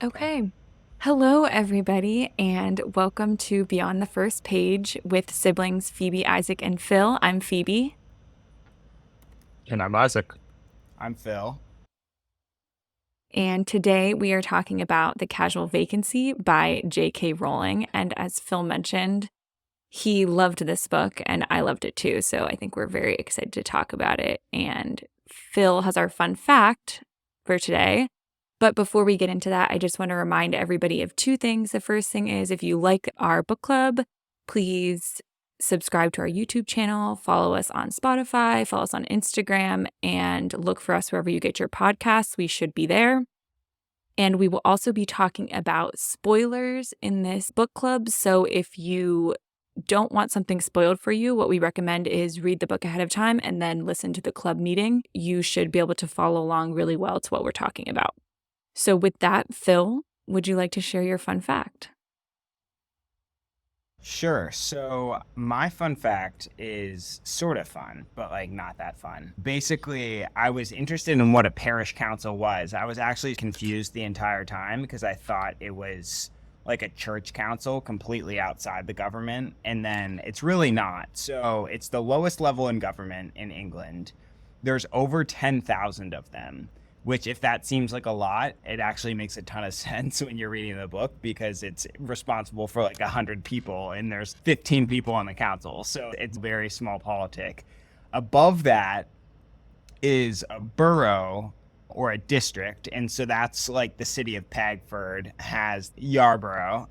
Okay. Hello, everybody, and welcome to Beyond the First Page with siblings Phoebe, Isaac, and Phil. I'm Phoebe. And I'm Isaac. I'm Phil. And today we are talking about The Casual Vacancy by J.K. Rowling. And as Phil mentioned, he loved this book and I loved it too. So I think we're very excited to talk about it. And Phil has our fun fact for today. But before we get into that, I just want to remind everybody of two things. The first thing is if you like our book club, please subscribe to our YouTube channel, follow us on Spotify, follow us on Instagram, and look for us wherever you get your podcasts. We should be there. And we will also be talking about spoilers in this book club. So if you don't want something spoiled for you, what we recommend is read the book ahead of time and then listen to the club meeting. You should be able to follow along really well to what we're talking about. So with that, Phil, would you like to share your fun fact? Sure. So my fun fact is sort of fun, but not that fun. Basically, I was interested in what a parish council was. I was actually confused the entire time because I thought it was like a church council completely outside the government. And then it's really not. So it's the lowest level in government in England. There's over 10,000 of them. Which, if that seems like a lot, it actually makes a ton of sense when you're reading the book because it's responsible for 100 people and there's 15 people on the council. So it's very small politic. Above that is a borough or a district. And so that's the city of Pagford has Yarborough.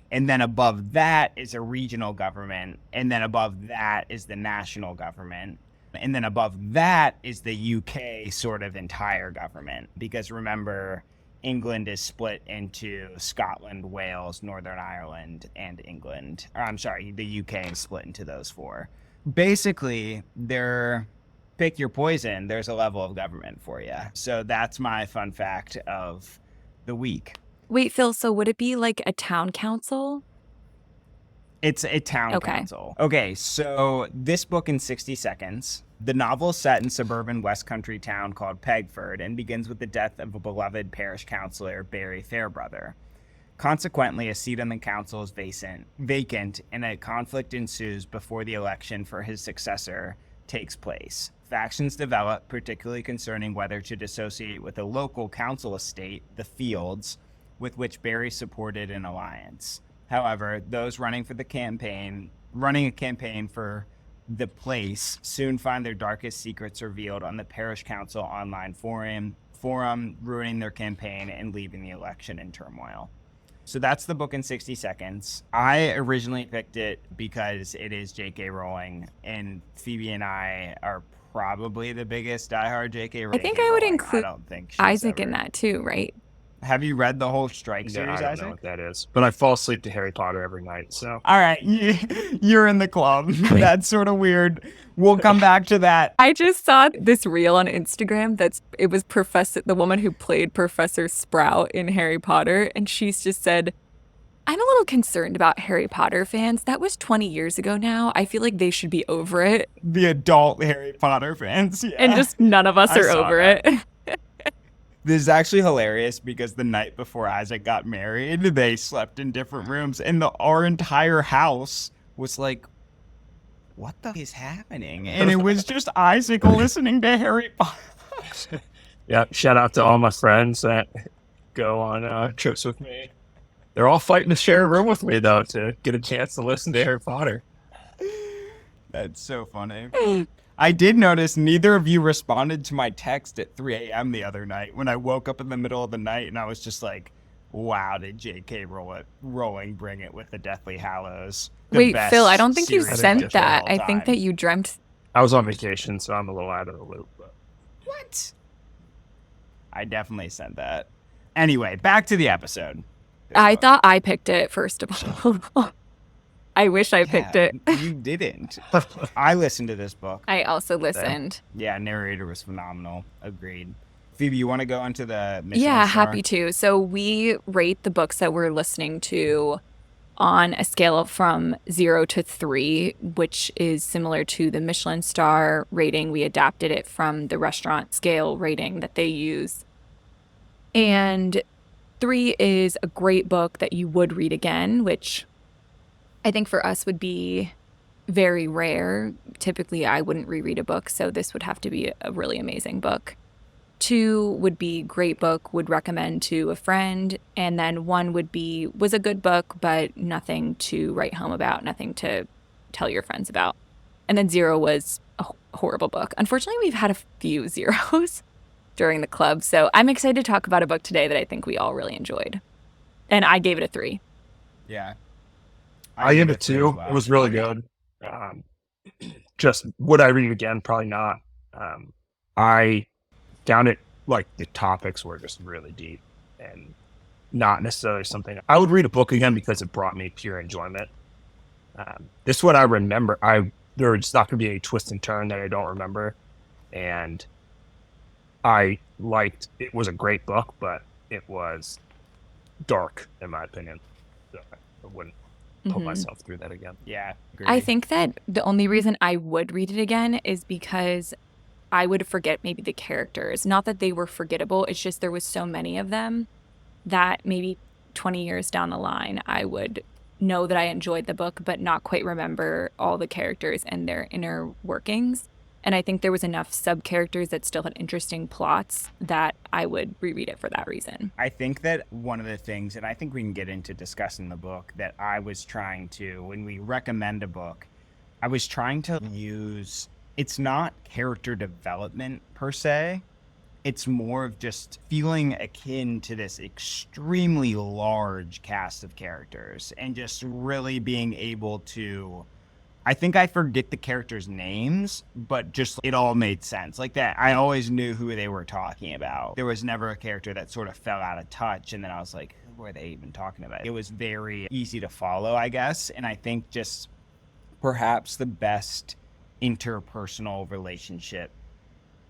And then above that is a regional government. And then above that is the national government. And then above that is the UK sort of entire government. Because remember, England is split into Scotland, Wales, Northern Ireland, and England. Or, I'm sorry, the UK is split into those four. Basically, pick your poison. There's a level of government for you. So that's my fun fact of the week. Wait, Phil, so would it be like a town council? It's a town council. Okay, so this book in 60 seconds. The novel is set in suburban West Country town called Pegford and begins with the death of a beloved parish councillor, Barry Fairbrother. Consequently, a seat on the council is vacant, and a conflict ensues before the election for his successor takes place. Factions develop, particularly concerning whether to dissociate with a local council estate, the Fields, with which Barry supported an alliance. However, those running a campaign for the place soon find their darkest secrets revealed on the parish council online forum, ruining their campaign and leaving the election in turmoil. So that's the book in 60 seconds. I originally picked it because it is J.K. Rowling, and Phoebe and I are probably the biggest diehard J.K. Rowling. I think I would include Isaac in that too, right? Have you read the whole Strike series, I don't know what that is, but I fall asleep to Harry Potter every night, so. All right, you're in the club. That's sort of weird. We'll come back to that. I just saw this reel on Instagram it was the woman who played Professor Sprout in Harry Potter, and she's just said, I'm a little concerned about Harry Potter fans. That was 20 years ago now. I feel like they should be over it. The adult Harry Potter fans, yeah. And just none of us are over it. This is actually hilarious because the night before Isaac got married, they slept in different rooms, and our entire house was like, what the is happening? And it was just Isaac listening to Harry Potter. Yeah, shout out to all my friends that go on trips with me. They're all fighting to share a room with me, though, to get a chance to listen to Harry Potter. That's so funny. I did notice neither of you responded to my text at 3 a.m. the other night when I woke up in the middle of the night, and I was just like, wow, did J.K. Rowling bring it with the Deathly Hallows? Wait, Phil, I don't think you sent that. I think that you dreamt. I was on vacation, so I'm a little out of the loop. But. What? I definitely sent that. Anyway, back to the episode. I thought I picked it, first of all. I wish I picked it. You didn't. I listened to this book. I also listened. Yeah, narrator was phenomenal. Agreed. Phoebe, you want to go into the Michelin Yeah, star? happy to. So we rate the books that we're listening to on a scale from 0 to 3, which is similar to the Michelin star rating. We adapted it from the restaurant scale rating that they use. And 3 is a great book that you would read again, which I think for us would be very rare. Typically, I wouldn't reread a book, so this would have to be a really amazing book. 2 would be great book, would recommend to a friend, and then 1 would be was a good book, but nothing to write home about, nothing to tell your friends about. And then 0 was a horrible book. Unfortunately, we've had a few zeros during the club, so I'm excited to talk about a book today that I think we all really enjoyed. And I gave it a 3. Yeah. I gave give it 2. as well. It was really good. Just would I read it again? Probably not. I found it like the topics were just really deep and not necessarily something I would read a book again because it brought me pure enjoyment. This one I remember. There's not going to be a twist and turn that I don't remember, and I liked. It was a great book, but it was dark in my opinion. So I wouldn't put myself through that again. Yeah. Agreed. I think that the only reason I would read it again is because I would forget maybe the characters. Not that they were forgettable, it's just there was so many of them that maybe 20 years down the line, I would know that I enjoyed the book, but not quite remember all the characters and their inner workings. And I think there was enough sub-characters that still had interesting plots that I would reread it for that reason. I think that one of the things, and I think we can get into discussing the book, that I was trying to, when we recommend a book, I was trying to use, it's not character development per se. It's more of just feeling akin to this extremely large cast of characters and just really being able to, I think I forget the characters' names, but just it all made sense. Like that, I always knew who they were talking about. There was never a character that sort of fell out of touch, and then I was like, who are they even talking about? It was very easy to follow, I guess, and I think just perhaps the best interpersonal relationship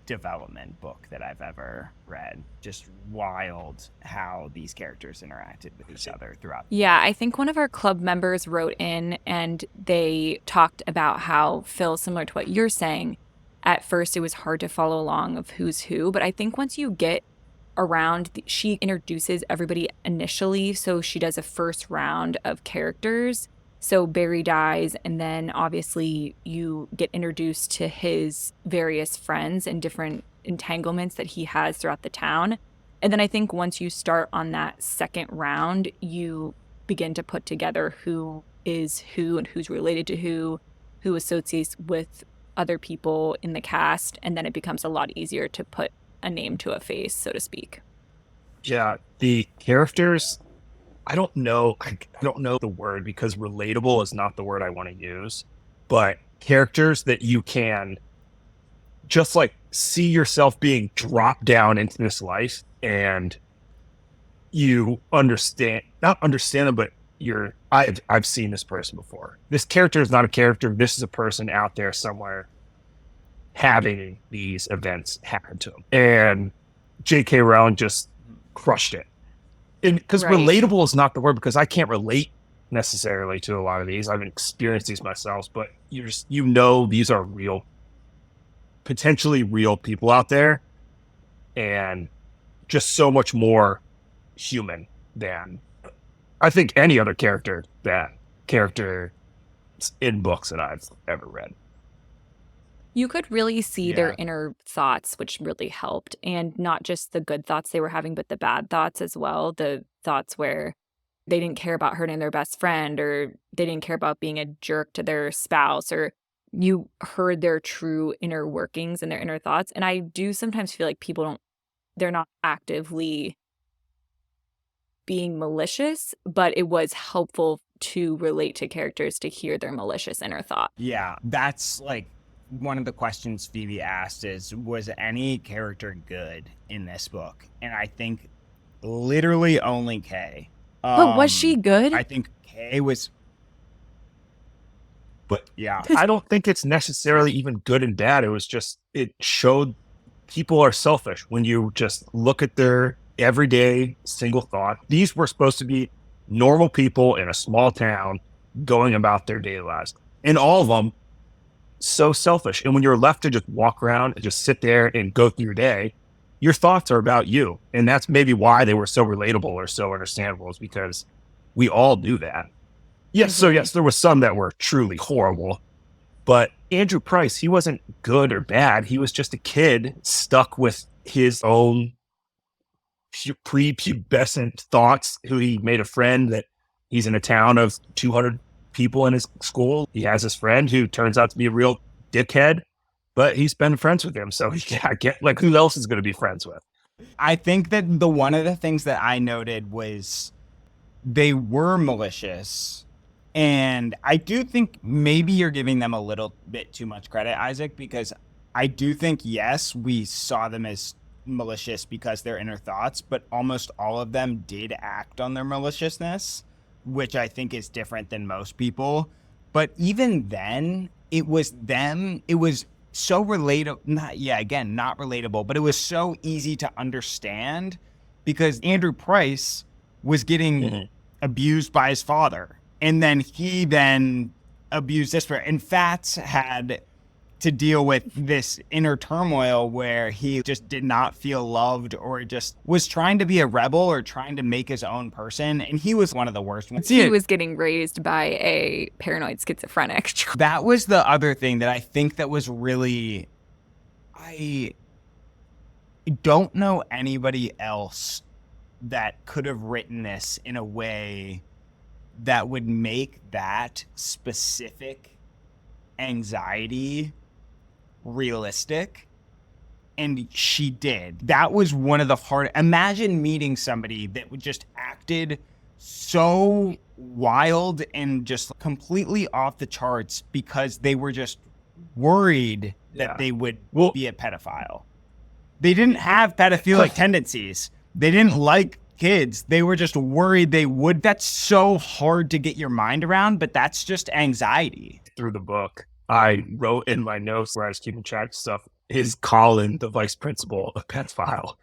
development book that I've ever read. Just wild how these characters interacted with each other throughout. Yeah, I think one of our club members wrote in and they talked about how, Phil, similar to what you're saying, at first it was hard to follow along of who's who, but I think once you get around, she introduces everybody initially, so she does a first round of characters. So Barry dies, and then obviously you get introduced to his various friends and different entanglements that he has throughout the town. And then I think once you start on that second round, you begin to put together who is who and who's related to who associates with other people in the cast, and then it becomes a lot easier to put a name to a face, so to speak. Yeah, the characters, I don't know the word because relatable is not the word I want to use, but characters that you can just like see yourself being dropped down into this life and you not understand them, but I've seen this person before. This character is not a character. This is a person out there somewhere having these events happen to them. And J.K. Rowling just crushed it. Because Right. relatable is not the word, because I can't relate necessarily to a lot of these. I've experienced these myself, but you know these are real, potentially real people out there, and just so much more human than I think any other character in books that I've ever read. You could really see their Yeah. inner thoughts, which really helped. And not just the good thoughts they were having, but the bad thoughts as well. The thoughts where they didn't care about hurting their best friend, or they didn't care about being a jerk to their spouse, or you heard their true inner workings and their inner thoughts. And I do sometimes feel like they're not actively being malicious, but it was helpful to relate to characters to hear their malicious inner thought. Yeah, that's like one of the questions Phoebe asked is, was any character good in this book? And I think literally only Kay. But was she good? I think Kay was. But Yeah. I don't think it's necessarily even good and bad. It was just, it showed people are selfish when you just look at their everyday single thought. These were supposed to be normal people in a small town going about their daily lives. And all of them so selfish. And when you're left to just walk around and just sit there and go through your day, your thoughts are about you. And that's maybe why they were so relatable or so understandable, is because we all do that. Yes. So yes, there was some that were truly horrible, but Andrew Price, he wasn't good or bad. He was just a kid stuck with his own prepubescent thoughts, who he made a friend that he's in a town of 200 people in his school. He has this friend who turns out to be a real dickhead, but he's been friends with him. So I get, like, who else is going to be friends with? I think that one of the things that I noted was they were malicious. And I do think maybe you're giving them a little bit too much credit, Isaac, because I do think, yes, we saw them as malicious because their inner thoughts, but almost all of them did act on their maliciousness, which I think is different than most people. But even then, it was so relatable. Not relatable, but it was so easy to understand because Andrew Price was getting abused by his father. And then he abused this person. And Fats had to deal with this inner turmoil where he just did not feel loved, or just was trying to be a rebel or trying to make his own person. And he was one of the worst ones. He was getting raised by a paranoid schizophrenic. That was the other thing that I think that was really, I don't know anybody else that could have written this in a way that would make that specific anxiety realistic, and she did. That was one of the hard. Imagine meeting somebody that would just acted so wild and just completely off the charts because they were just worried that they would be a pedophile. They didn't have pedophilic tendencies. They didn't like kids. They were just worried they would. That's so hard to get your mind around, but that's just anxiety. Through the book, I wrote in my notes where I was keeping track of stuff, is Colin, the vice principal, a pedophile?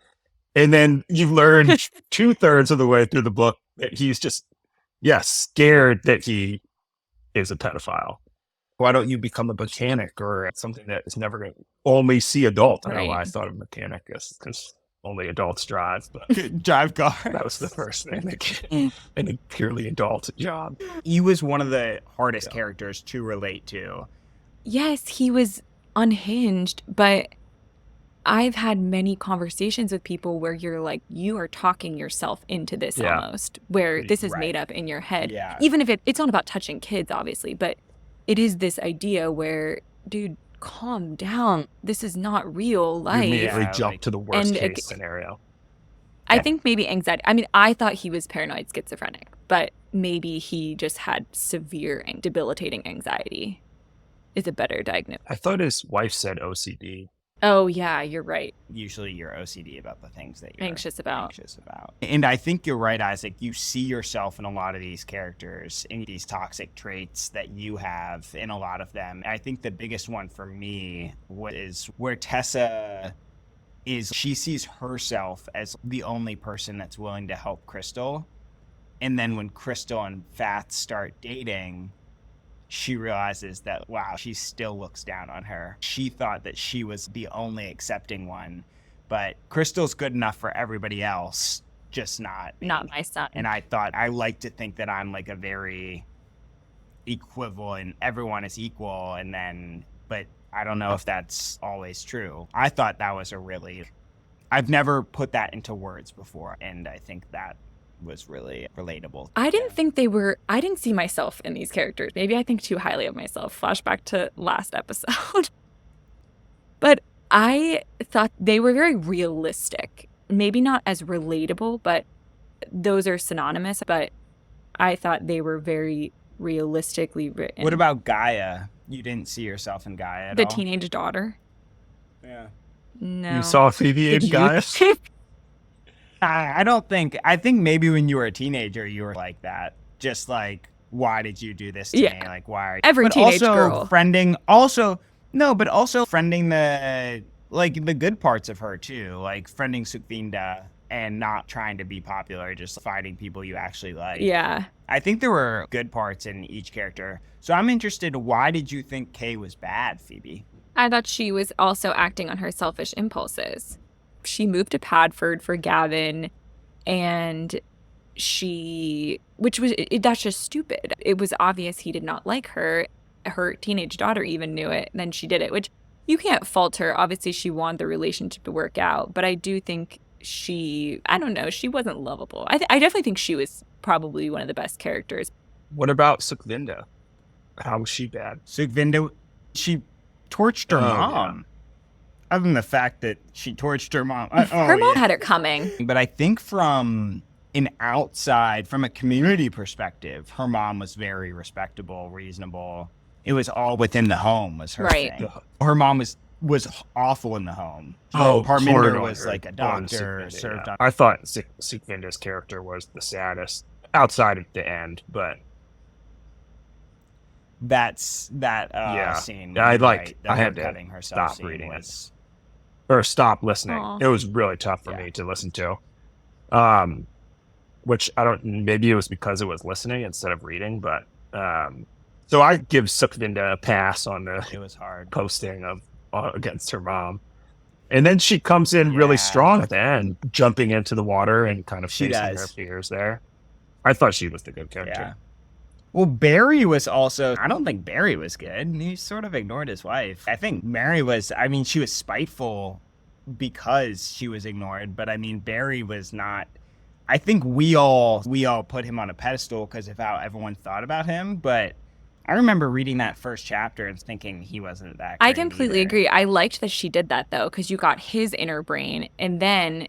And then you learn 2/3 of the way through the book that he's just, scared that he is a pedophile. Why don't you become a mechanic or something that is never going to only see adult? I don't know why I thought of mechanic, because only adults drive, but drive cars. That was the first thing. And a purely adult job. He was one of the hardest characters to relate to. Yes, he was unhinged, but I've had many conversations with people where you're like, you are talking yourself into this almost, where this is made up in your head. Yeah. Even if it's not about touching kids, obviously, but it is this idea where, dude, calm down. This is not real life. You immediately jump to the worst case scenario. I think maybe anxiety. I mean, I thought he was paranoid schizophrenic, but maybe he just had severe and debilitating anxiety is a better diagnosis. I thought his wife said OCD. Oh, yeah, you're right. Usually you're OCD about the things that you're anxious about. And I think you're right, Isaac. You see yourself in a lot of these characters, in these toxic traits that you have in a lot of them. I think the biggest one for me was where Tessa she sees herself as the only person that's willing to help Crystal. And then when Crystal and Fats start dating, she realizes that, wow, she still looks down on her. She thought that she was the only accepting one, but Crystal's good enough for everybody else, just not me. Not my son. And I like to think that I'm like a very equivalent, everyone is equal, but I don't know if that's always true. I thought that was I've never put that into words before, and I think that was really relatable. I didn't see myself in these characters. Maybe I think too highly of myself. Flashback to last episode. But I thought they were very realistic. Maybe not as relatable, but those are synonymous. But I thought they were very realistically written. What about Gaia? You didn't see yourself in Gaia at all? The teenage daughter? Yeah. No. You saw Phoebe in Gaia? I think maybe when you were a teenager, you were like that. Just like, why did you do this to me? Like, why are you? Every teenage girl. But also friending the good parts of her too. Like friending Sukhvinda and not trying to be popular, just finding people you actually like. Yeah. I think there were good parts in each character. So I'm interested, why did you think Kay was bad, Phoebe? I thought she was also acting on her selfish impulses. she moved to Padford for Gavin, and that's just stupid. It was obvious he did not like her. Her teenage daughter even knew it. Then she did it, which you can't fault her. Obviously, she wanted the relationship to work out, but I do think I don't know, she wasn't lovable. I definitely think she was probably one of the best characters. What about Sukhvinda? How was she bad? Sukhvinda, she torched her mom. Yeah. Other than the fact that she torched her mom. Her mom had it coming. But I think from a community perspective, her mom was very respectable, reasonable. It was all within the home was her thing. Her mom was awful in the home. Parminder was like a doctor. I thought Sukhvinda's character was the saddest outside of the end, but that scene. I had to stop reading it or stop listening. Aww. It was really tough for me to listen to. Which maybe it was because it was listening instead of reading, but so I give Sukhvinda a pass on it was hard posting of against her mom. And then she comes in really strong at the end, jumping into the water and kind of facing her fears there. I thought she was the good character. Yeah. Well, Barry was also, I don't think Barry was good. He sort of ignored his wife. I think Mary was, she was spiteful because she was ignored, but Barry was not. I think we all put him on a pedestal because of how everyone thought about him, but I remember reading that first chapter and thinking he wasn't that great. I completely agree. I liked that she did that, though, because you got his inner brain, and then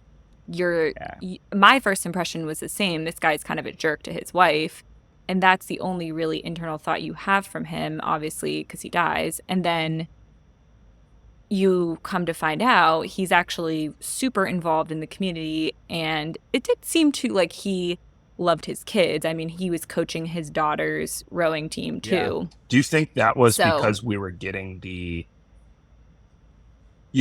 my first impression was the same. This guy's kind of a jerk to his wife, and that's the only really internal thought you have from him, obviously, because he dies. And then you come to find out he's actually super involved in the community, and it did seem to like he loved his kids. He was coaching his daughter's rowing team too. Yeah. Do you think that was because we were getting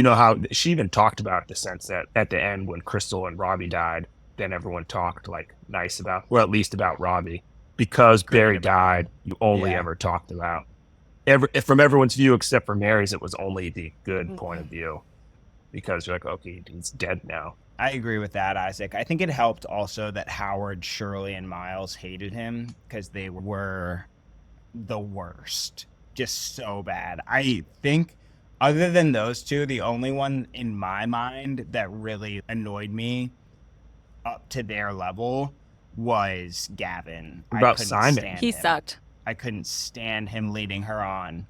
how she even talked about the sense that at the end when Crystal and Robbie died, then everyone talked like nice about, or at least about Robbie, because Barry died. You only ever talked about from everyone's view except for Mary's. It was only the good point of view because you're like, okay, he's dead now. I agree with that, Isaac. I think it helped also that Howard, Shirley, and Miles hated him because they were the worst. Just so bad. I think other than those two, the only one in my mind that really annoyed me up to their level was Gavin. What about Simon? He sucked. I couldn't stand him leading her on.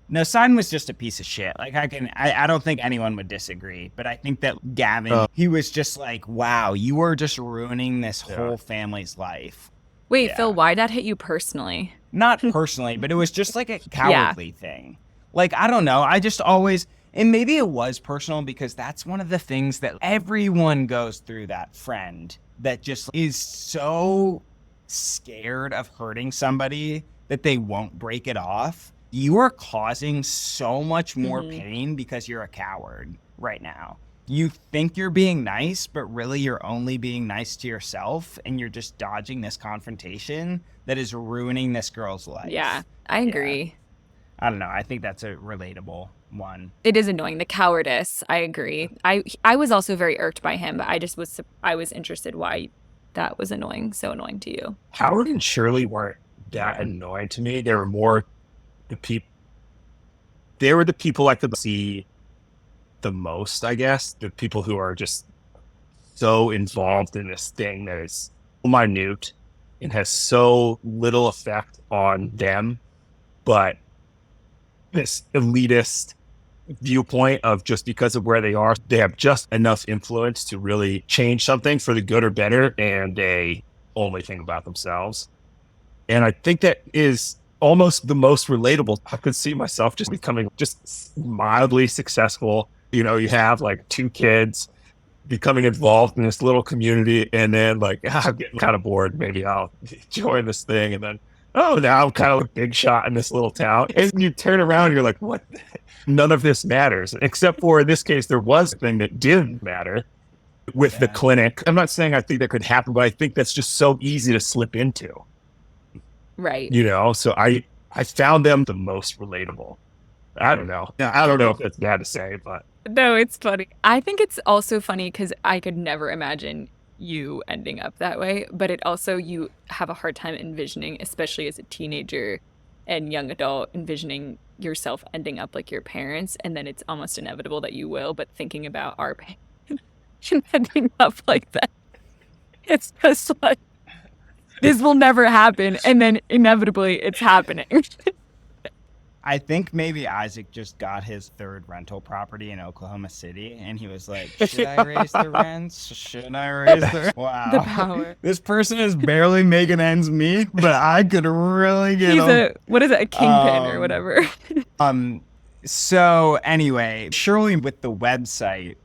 No, Simon was just a piece of shit. Like I don't think anyone would disagree, but I think that Gavin, he was just like, wow, you are just ruining this whole family's life. Wait, Phil, why'd that hit you personally? Not personally, but it was just like a cowardly thing. Like, I don't know. I just always, and maybe it was personal because that's one of the things that everyone goes through, that friend that just is so scared of hurting somebody that they won't break it off. You are causing so much more pain because you're a coward right now. You think you're being nice, but really you're only being nice to yourself, and you're just dodging this confrontation that is ruining this girl's life. Yeah, I agree. Yeah. I don't know. I think that's a relatable one. It is annoying. The cowardice. I agree. I was also very irked by him, but I was interested why that was annoying. So annoying to you. Howard and Shirley weren't that annoying to me. They were more the people. They were the people I could see the most, I guess. The people who are just so involved in this thing that is so minute and has so little effect on them, but this elitist viewpoint of just because of where they are, they have just enough influence to really change something for the good or better, and they only think about themselves. And I think that is almost the most relatable. I could see myself just becoming just mildly successful. You know, you have like 2 kids, becoming involved in this little community, and then like, I'm getting kind of bored. Maybe I'll join this thing, and then now I'm kind of a big shot in this little town. And you turn around and you're like, what? None of this matters. Except for in this case, there was a thing that did matter with the clinic. I'm not saying I think that could happen, but I think that's just so easy to slip into. Right. You know, so I found them the most relatable. I don't know. I don't know if that's bad to say, but No, it's funny. I think it's also funny because I could never imagine you ending up that way, but it also, you have a hard time envisioning, especially as a teenager and young adult, envisioning yourself ending up like your parents, and then it's almost inevitable that you will, but thinking about our parents ending up like that, it's just like, this will never happen, and then inevitably it's happening. I think maybe Isaac just got his third rental property in Oklahoma City, and he was like, should I raise the rents? Should I raise the The Wow. power. This person is barely making ends meet, but I could really get He's them. what is it, a kingpin or Um, whatever. So anyway, Shirley with the website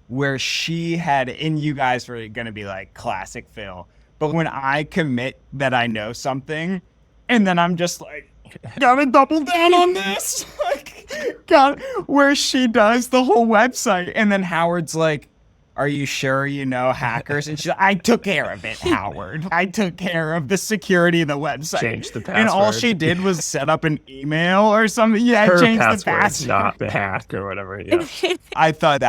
where she had, and you guys were going to be like classic Phil, but when I commit that I know something, and then I'm just like, gotta double down on this. Like, where she does the whole website, and then Howard's like, are you sure you know hackers? And she's like, I took care of it, Howard. I took care of the security of the website. Change the And all password. she did was set up an email or something. Yeah, Her change the password's password. not the hack or whatever. Yeah. I thought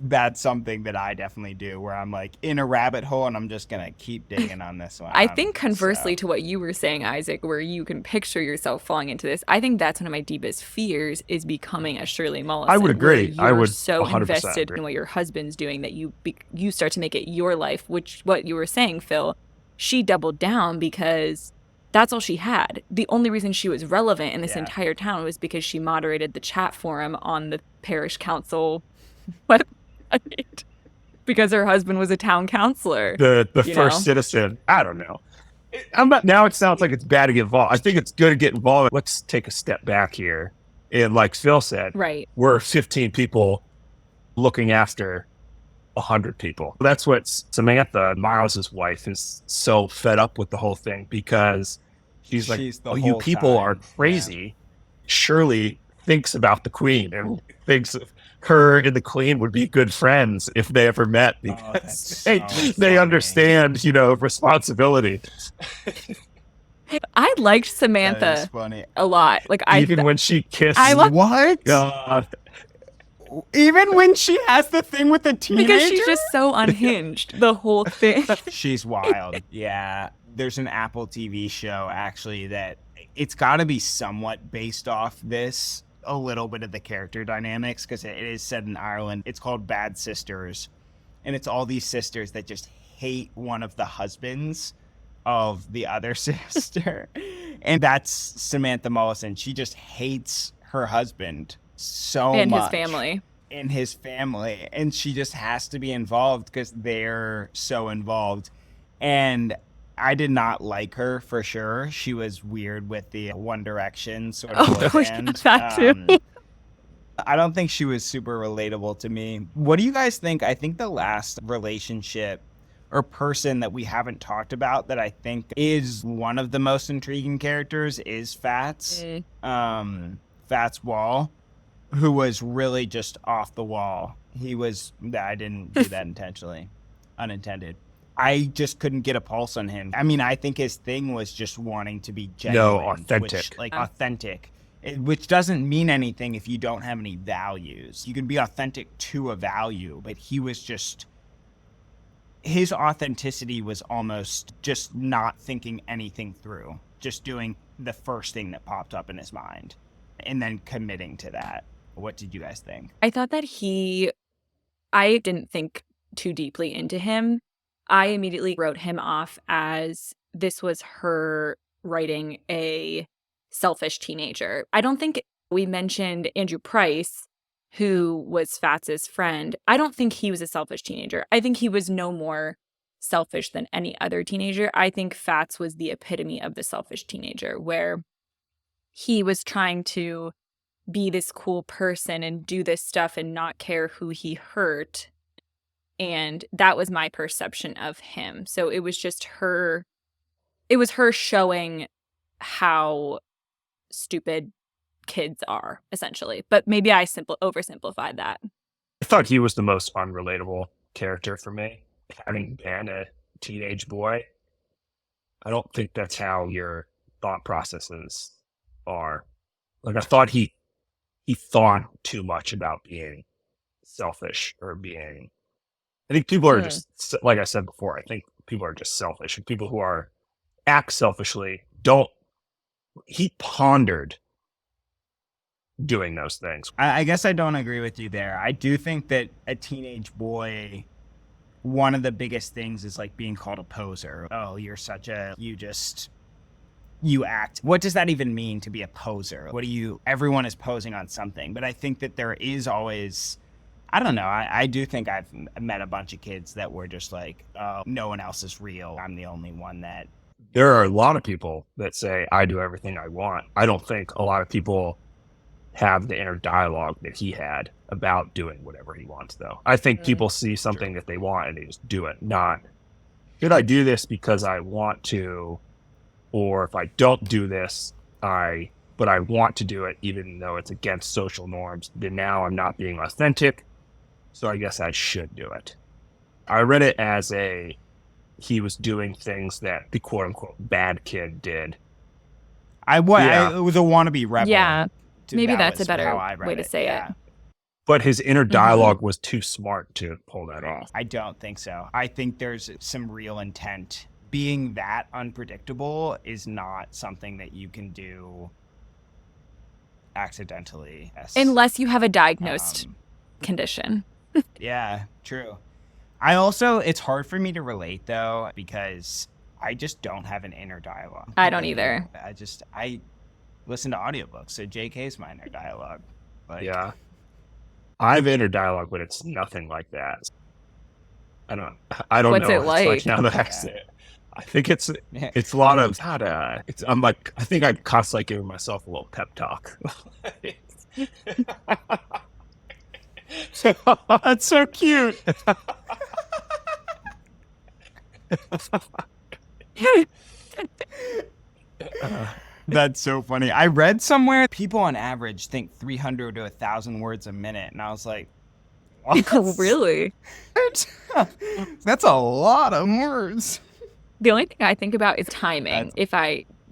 that's something that I definitely do, where I'm like in a rabbit hole and I'm just gonna keep digging on this one. I think conversely to what you were saying, Isaac, where you can picture yourself falling into this, I think that's one of my deepest fears, is becoming a Shirley Mollison. I would agree. Where I you're would so 100% invested agree. in what your husband's doing that you start to make it your life, which what you were saying, Phil, she doubled down because that's all she had. The only reason she was relevant in this entire town was because she moderated the chat forum on the parish council website, because her husband was a town councilor. The first citizen. I don't know. Now it sounds like it's bad to get involved. I think it's good to get involved. Let's take a step back here. And like Phil said, Right. we're 15 people looking after 100 people. That's what Samantha, Miles's wife, is so fed up with the whole thing, because she's like, She's the oh, you whole people time. are crazy. Shirley thinks about the queen and thinks of her and the queen would be good friends if they ever met, because they funny. understand, responsibility. I liked That is Samantha funny. a lot. Like Even when she kissed. I love What? God. Even when she has the thing with the teenager? because she's just so unhinged. The whole thing. She's wild. Yeah. There's an Apple TV show actually that it's got to be somewhat based off this, a little bit of the character dynamics, because it is set in Ireland. It's called Bad Sisters. And it's all these sisters that just hate one of the husbands of the other sister. And that's Samantha Mollison. She just hates her husband so And much. his family. In his family, and she just has to be involved because they're so involved. And I did not like her, for sure. She was weird with the One Direction sort of boy band. That too. I don't think she was super relatable to me. What do you guys think? I think the last relationship or person that we haven't talked about that I think is one of the most intriguing characters is Fats. Fats Wall, who was really just off the wall. I didn't do that intentionally. Unintended. I just couldn't get a pulse on him. I mean, I think his thing was just wanting to be genuine. Authentic. Authentic. Which doesn't mean anything if you don't have any values. You can be authentic to a value, but he was just... His authenticity was almost just not thinking anything through. Just doing the first thing that popped up in his mind. And then committing to that. What did you guys think? I thought that I didn't think too deeply into him. I immediately wrote him off as this was her writing a selfish teenager. I don't think we mentioned Andrew Price, who was Fats's friend. I don't think he was a selfish teenager. I think he was no more selfish than any other teenager. I think Fats was the epitome of the selfish teenager, where he was trying to be this cool person and do this stuff and not care who he hurt. And that was my perception of him. So it was just her showing how stupid kids are, essentially. But maybe I oversimplified that. I thought he was the most unrelatable character for me, having been a teenage boy. I don't think that's how your thought processes are. Like, I thought he thought too much about being selfish or being. I think people are just, like I said before, I think people are just selfish. People who act selfishly don't. He pondered doing those things. I guess I don't agree with you there. I do think that a teenage boy, one of the biggest things is like being called a poser. Oh, you act. What does that even mean to be a poser? Everyone is posing on something. But I think that there is always, I don't know. I do think I've met a bunch of kids that were just like, oh, no one else is real. I'm the only one that. There are a lot of people that say, I do everything I want. I don't think a lot of people have the inner dialogue that he had about doing whatever he wants, though. I think people see something that they want and they just do it. Not, should I do this because I want to? Or if I don't do this, but I want to do it even though it's against social norms, then now I'm not being authentic, so I guess I should do it. I read it as he was doing things that the quote-unquote bad kid did. I was a wannabe rebel. Yeah, maybe that's a better way to say it. But his inner dialogue was too smart to pull that off. I don't think so. I think there's some real intent. Being that unpredictable is not something that you can do accidentally. Unless you have a diagnosed condition. Yeah, true. It's hard for me to relate though, because I just don't have an inner dialogue. I don't either. I listen to audiobooks, so JK's my inner dialogue. Yeah. I have inner dialogue, but it's nothing like that. I don't know. What's it like? It's like now that I say it. I think it's a lot of I think I'm constantly giving myself a little pep talk. That's so cute. That's so funny. I read somewhere people on average think 300 to 1,000 words a minute, and I was like, what? Really? That's a lot of words. The only thing I think about is timing.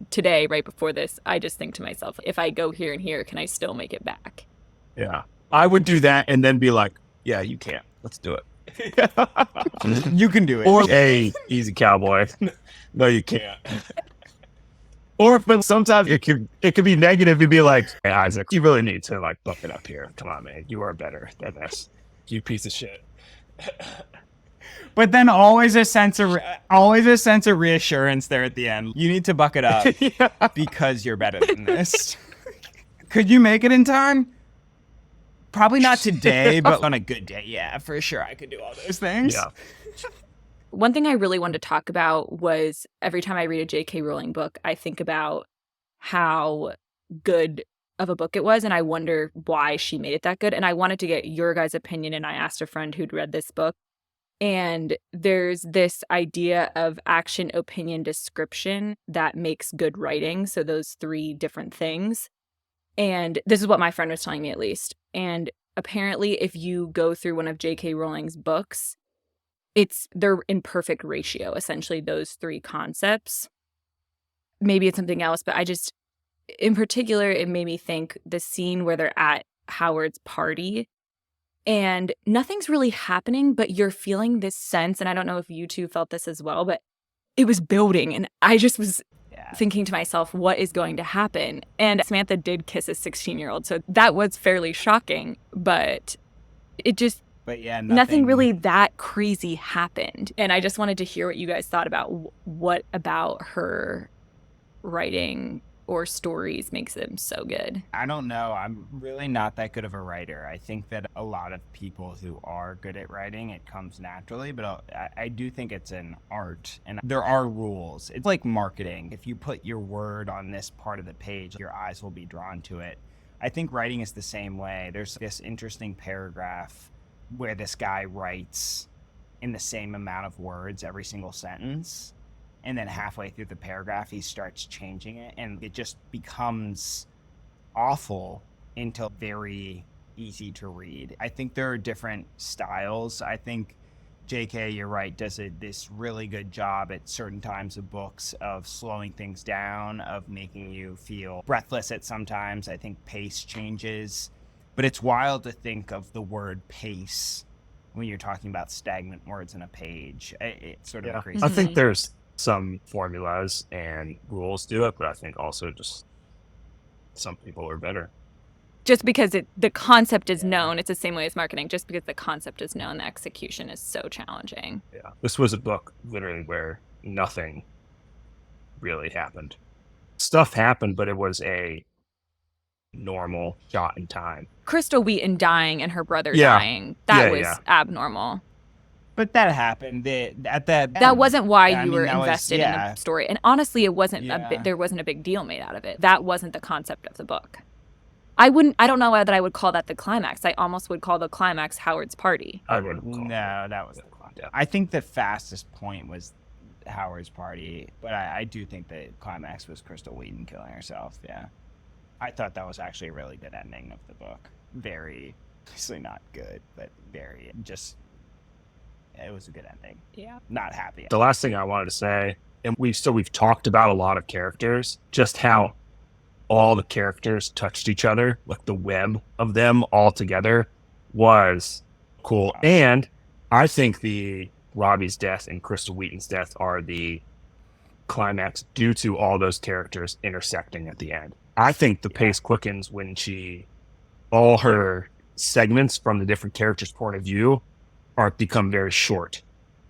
Today, right before this, I just think to myself, if I go here and here, can I still make it back? Yeah. I would do that and then be like, yeah, you can't. Let's do it. You can do it. Or, hey, easy cowboy. No, you can't. Or but sometimes it could be negative. You'd be like, hey, Isaac, you really need to like buck it up here. Come on, man. You are better than this. You piece of shit. But then always a sense of reassurance there at the end. You need to buck it up because you're better than this. Could you make it in time? Probably not today, but on a good day, yeah, for sure. I could do all those things. Yeah. One thing I really wanted to talk about was every time I read a J.K. Rowling book, I think about how good of a book it was, and I wonder why she made it that good. And I wanted to get your guys' opinion, and I asked a friend who'd read this book. And there's this idea of action, opinion, description that makes good writing. So those three different things. And this is what my friend was telling me, at least. And apparently, if you go through one of J.K. Rowling's books, they're in perfect ratio, essentially, those three concepts. Maybe it's something else, but in particular, it made me think the scene where they're at Howard's party and nothing's really happening, but you're feeling this sense, and I don't know if you two felt this as well, but it was building, and I just was thinking to myself, what is going to happen? And Samantha did kiss a 16-year-old, so that was fairly shocking, but it just... But yeah, nothing really that crazy happened. And I just wanted to hear what you guys thought about what about her writing or stories makes them so good. I don't know. I'm really not that good of a writer. I think that a lot of people who are good at writing, it comes naturally, but I do think it's an art and there are rules. It's like marketing. If you put your word on this part of the page, your eyes will be drawn to it. I think writing is the same way. There's this interesting paragraph where this guy writes in the same amount of words every single sentence. And then halfway through the paragraph, he starts changing it, and it just becomes awful until very easy to read. I think there are different styles. I think JK, you're right, does this really good job at certain times of books of slowing things down, of making you feel breathless at sometimes. I think pace changes. But it's wild to think of the word pace when you're talking about stagnant words in a page. It's sort of a crazy. I think there's some formulas and rules to it, but I think also just some people are better. Just because the concept is known, it's the same way as marketing. Just because the concept is known, the execution is so challenging. Yeah. This was a book literally where nothing really happened. Stuff happened, but it was a normal shot in time. Crystal Wheaton dying and her brother dying, that was abnormal. But that happened. That wasn't why you were invested in the the story. And honestly, it wasn't there wasn't a big deal made out of it. That wasn't the concept of the book. I don't know that I would call that the climax. I almost would call the climax Howard's party. I would that was the climax. I think the fastest point was Howard's party, but I do think the climax was Crystal Wheaton killing herself. Yeah. I thought that was actually a really good ending of the book. Very, obviously not good, but very just, it was a good ending. Yeah. Not happy. The last thing I wanted to say, and we've talked about a lot of characters, just how all the characters touched each other, like the web of them all together was cool. And I think the Robbie's death and Crystal Wheaton's death are the climax due to all those characters intersecting at the end. I think the pace quickens when all her segments from the different characters' point of view become very short,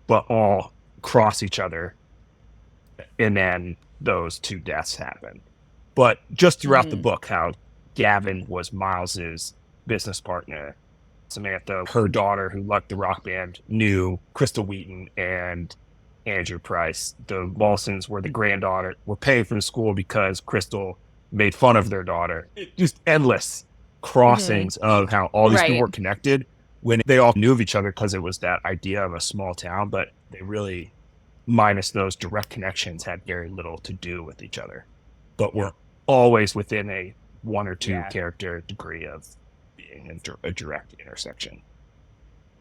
but all cross each other. And then those two deaths happen. But just throughout the book, how Gavin was Miles's business partner. Samantha, her daughter who liked the rock band, knew Crystal Wheaton and Andrew Price. The Walsons were were paying for the school because Crystal made fun of their daughter. Just endless crossings of how all these people were connected when they all knew of each other because it was that idea of a small town, but they really, minus those direct connections, had very little to do with each other. But were always within a one or two character degree of being in a direct intersection.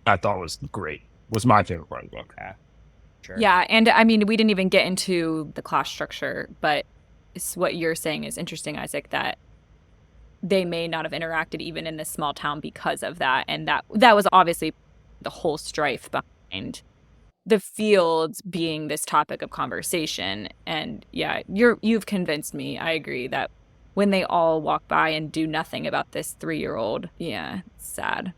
I thought was great. Was my favorite part of the book. Yeah. Sure. Yeah, and I mean, we didn't even get into the class structure, but what you're saying is interesting, Isaac, that they may not have interacted even in this small town because of that. And that was obviously the whole strife behind the fields being this topic of conversation. And yeah, you've convinced me. I agree that when they all walk by and do nothing about this 3-year-old, it's sad.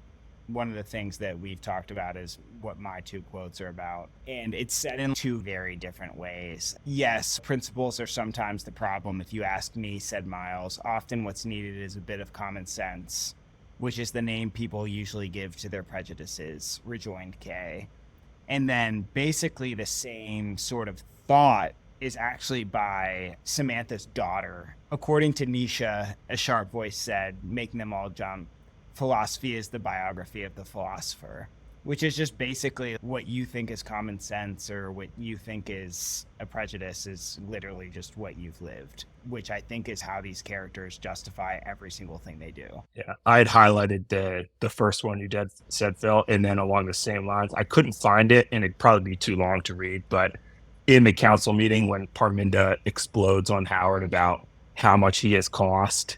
One of the things that we've talked about is what my two quotes are about. And it's said in two very different ways. Yes, principles are sometimes the problem. If you ask me, said Miles, often what's needed is a bit of common sense, which is the name people usually give to their prejudices, rejoined Kay. And then basically the same sort of thought is actually by Samantha's daughter. According to Nisha, a sharp voice said, making them all jump, philosophy is the biography of the philosopher, which is just basically what you think is common sense or what you think is a prejudice is literally just what you've lived, which I think is how these characters justify every single thing they do. Yeah, I had highlighted the first one you said, Phil, and then along the same lines, I couldn't find it, and it'd probably be too long to read, but in the council meeting when Parminda explodes on Howard about how much he has cost,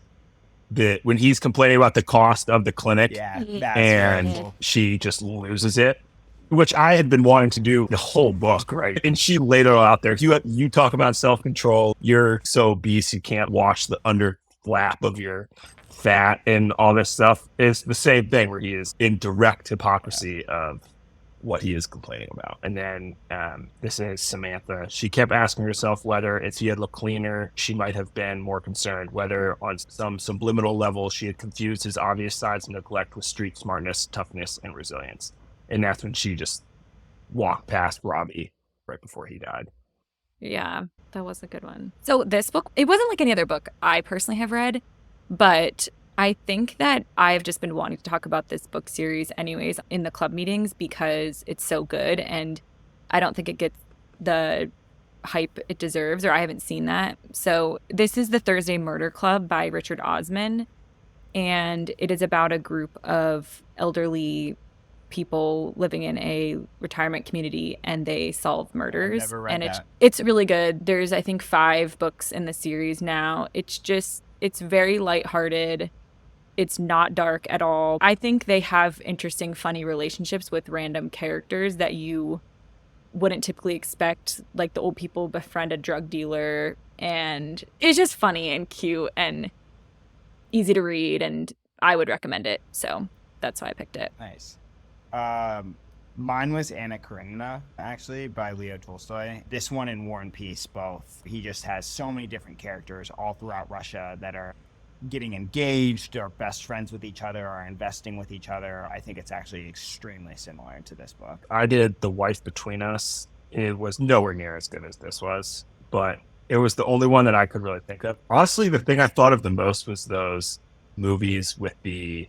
when he's complaining about the cost of the clinic, and she just loses it, which I had been wanting to do the whole book, right? And she laid it all out there. You talk about self-control. You're so obese you can't wash the under flap of your fat and all this stuff. It's the same thing where he is in direct hypocrisy of what he is complaining about. And then this is Samantha. She kept asking herself whether if he had looked cleaner, she might have been more concerned, whether on some subliminal level she had confused his obvious sides of neglect with street smartness, toughness, and resilience. And that's when she just walked past Robbie right before he died. Yeah, that was a good one. So this book, it wasn't like any other book I personally have read, but I think that I've just been wanting to talk about this book series anyways in the club meetings because it's so good and I don't think it gets the hype it deserves, or I haven't seen that. So this is The Thursday Murder Club by Richard Osman, and it is about a group of elderly people living in a retirement community and they solve murders. I've never read that. It's really good. There's I think 5 books in the series now. It's very lighthearted. It's not dark at all. I think they have interesting, funny relationships with random characters that you wouldn't typically expect. Like the old people befriend a drug dealer, and it's just funny and cute and easy to read, and I would recommend it. So that's why I picked it. Nice. Mine was Anna Karenina, actually, by Leo Tolstoy. This one and War and Peace, both. He just has so many different characters all throughout Russia that are getting engaged, or best friends with each other, or investing with each other. I think it's actually extremely similar to this book. I did The Wife Between Us. It was nowhere near as good as this was, but it was the only one that I could really think of. Honestly, the thing I thought of the most was those movies with the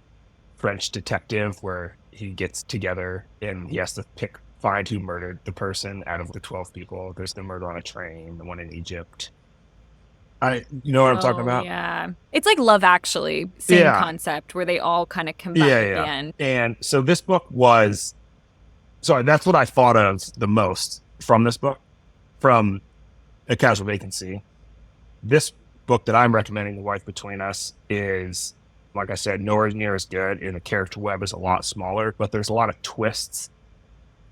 French detective where he gets together and he has to find who murdered the person out of the 12 people. There's the murder on a train, the one in Egypt. You know what I'm talking about? Yeah. It's like Love Actually, same concept, where they all kind of combine at the end. And so this book was, that's what I thought of the most from this book, from A Casual Vacancy. This book that I'm recommending, The Wife Between Us, is, like I said, nowhere near as good, and the character web is a lot smaller, but there's a lot of twists.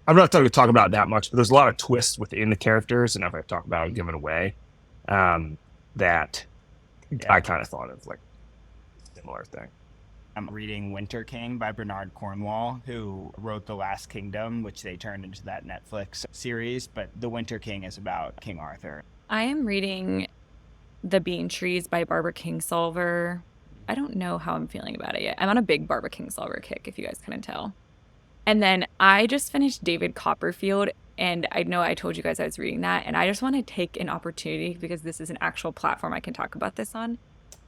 I'm not going to talk about that much, but there's a lot of twists within the characters, and if I talk about it, give it away, that I kind of thought of like a similar thing. I'm reading Winter King by Bernard Cornwell, who wrote The Last Kingdom, which they turned into that Netflix series, but The Winter King is about King Arthur. I am reading The Bean Trees by Barbara Kingsolver. I don't know how I'm feeling about it yet. I'm on a big Barbara Kingsolver kick, if you guys couldn't tell. And then I just finished David Copperfield, and I know I told you guys I was reading that, and I just want to take an opportunity, because this is an actual platform I can talk about this on.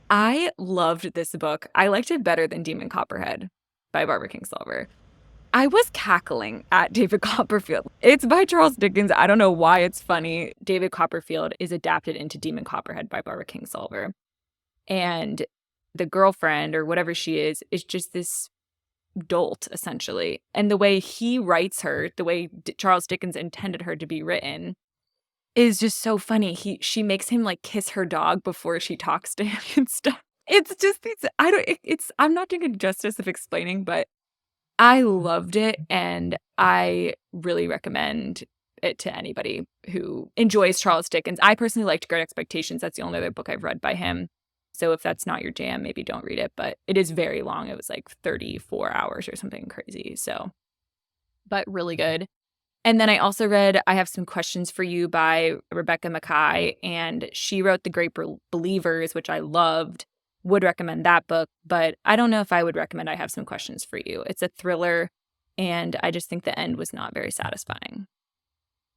I loved this book. I liked it better than Demon Copperhead by Barbara Kingsolver. I was cackling at David Copperfield. It's by Charles Dickens. I don't know why it's funny. David Copperfield is adapted into Demon Copperhead by Barbara Kingsolver. And the girlfriend, or whatever she is just this dolt, essentially. And the way he writes her, the way Charles Dickens intended her to be written, is just so funny. She makes him like kiss her dog before she talks to him and stuff. It's just I'm not doing it justice of explaining, but I loved it, and I really recommend it to anybody who enjoys Charles Dickens. I personally liked Great Expectations. That's the only other book I've read by him. So if that's not your jam, maybe don't read it, but it is very long. It was like 34 hours or something crazy. So, but really good. And then I also read I Have Some Questions for You by Rebecca Mackay, and she wrote The Great Believers, which I loved. Would recommend that book, but I don't know if I would recommend I Have Some Questions for You. It's a thriller, and I just think the end was not very satisfying.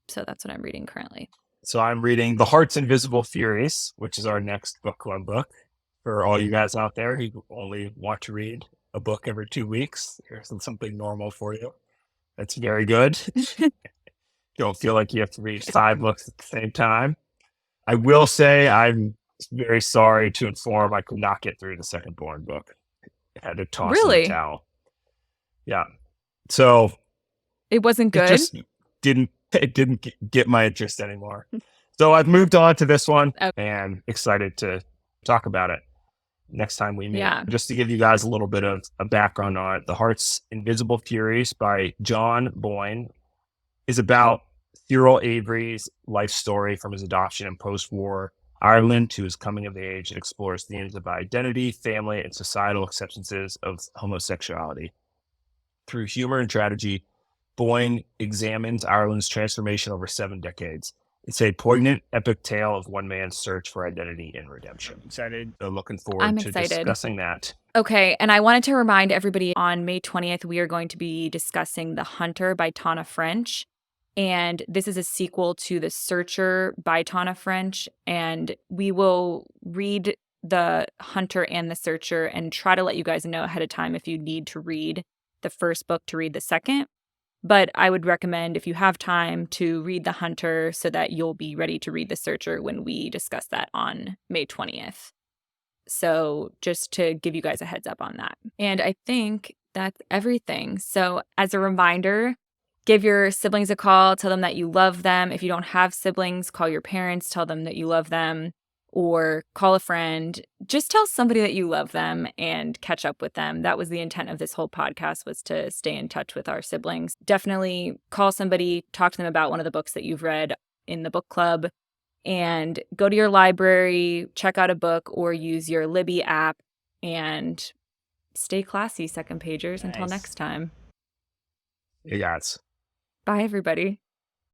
So that's what I'm reading currently. So I'm reading The Heart's Invisible Furies, which is our next book club book. For all you guys out there who only want to read a book every 2 weeks, here's something normal for you. That's very good. Don't feel like you have to read 5 books at the same time. I will say I'm very sorry to inform I could not get through the second Bourne book. I had to toss in the towel. Yeah. So it wasn't good. It didn't get my interest anymore. So I've moved on to this one and excited to talk about it next time we meet. Yeah. Just to give you guys a little bit of a background on it, The Heart's Invisible Furies by John Boyne is about Cyril Avery's life story from his adoption in post-war Ireland to his coming of age, and explores themes of identity, family, and societal acceptances of homosexuality. Through humor and tragedy, Boyne examines Ireland's transformation over 7 decades. It's a poignant, epic tale of one man's search for identity and redemption. Excited. So looking forward to discussing that. Okay, and I wanted to remind everybody on May 20th, we are going to be discussing The Hunter by Tana French. And this is a sequel to The Searcher by Tana French. And we will read The Hunter and The Searcher and try to let you guys know ahead of time if you need to read the first book to read the second. But I would recommend, if you have time, to read The Hunter so that you'll be ready to read The Searcher when we discuss that on May 20th. So just to give you guys a heads up on that. And I think that's everything. So as a reminder, give your siblings a call, tell them that you love them. If you don't have siblings, call your parents, tell them that you love them. or call a friend. Just tell somebody that you love them and catch up with them. That was the intent of this whole podcast, was to stay in touch with our siblings. Definitely call somebody, talk to them about one of the books that you've read in the book club, and go to your library, check out a book, or use your Libby app, and stay classy, second pagers. Until Nice. next time. Yeah, it's Bye, everybody.